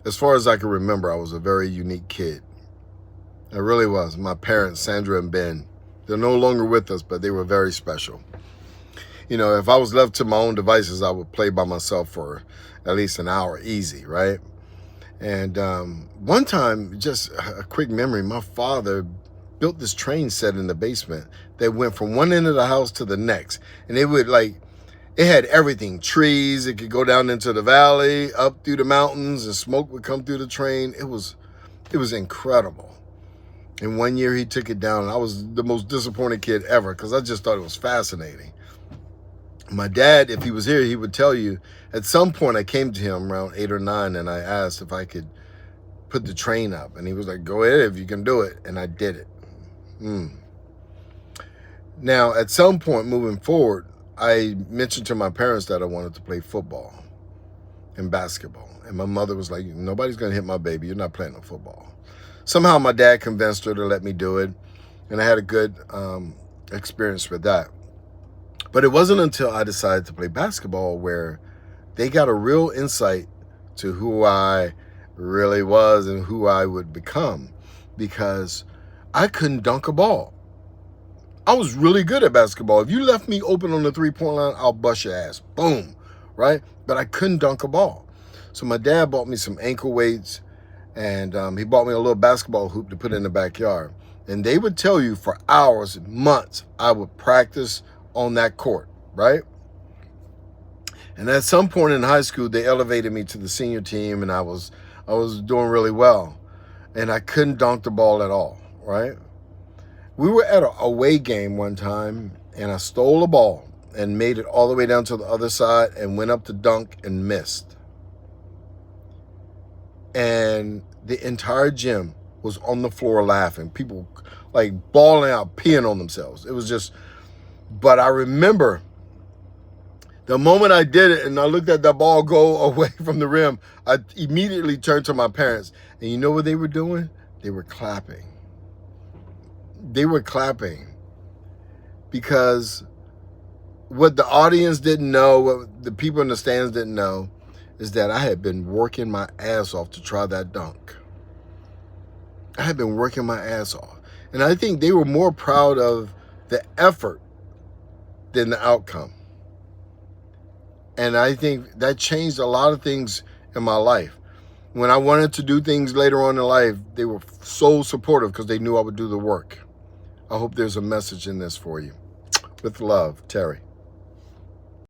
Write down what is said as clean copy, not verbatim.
As far as I can remember, I was a very unique kid. I really was. My parents, Sandra and Ben, they're no longer with us, but they were very special. You know, if I was left to my own devices, I would play by myself for at least an hour easy, right? And one time, just a quick memory, my father built this train set in the basement that went from one end of the house to the next. And it would it had everything, trees, it could go down into the valley, up through the mountains, and smoke would come through the train. It was incredible. And one year he took it down, and I was the most disappointed kid ever because I just thought it was fascinating. My dad, if he was here, he would tell you, at some point I came to him around 8 or 9 and I asked if I could put the train up. And he was like, go ahead if you can do it. And I did it. Now, at some point moving forward, I mentioned to my parents that I wanted to play football and basketball. And my mother was like, nobody's going to hit my baby. You're not playing no football. Somehow my dad convinced her to let me do it. And I had a good experience with that. But it wasn't until I decided to play basketball where they got a real insight to who I really was and who I would become, because I couldn't dunk a ball. I was really good at basketball. If you left me open on the three-point line, I'll bust your ass. Boom, right? But I couldn't dunk a ball. So my dad bought me some ankle weights, and he bought me a little basketball hoop to put in the backyard. And they would tell you for hours, months, I would practice on that court, right? And at some point in high school, they elevated me to the senior team, and I was doing really well. And I couldn't dunk the ball at all, right? We were at an away game one time, and I stole a ball and made it all the way down to the other side and went up to dunk and missed. And the entire gym was on the floor laughing. People like bawling out, peeing on themselves. It was just, but I remember the moment I did it and I looked at that ball go away from the rim, I immediately turned to my parents. And you know what they were doing? They were clapping. They were clapping because what the audience didn't know, what the people in the stands didn't know, is that I had been working my ass off to try that dunk. I had been working my ass off. And I think they were more proud of the effort than the outcome. And I think that changed a lot of things in my life. When I wanted to do things later on in life, they were so supportive because they knew I would do the work. I hope there's a message in this for you. With love, Terry.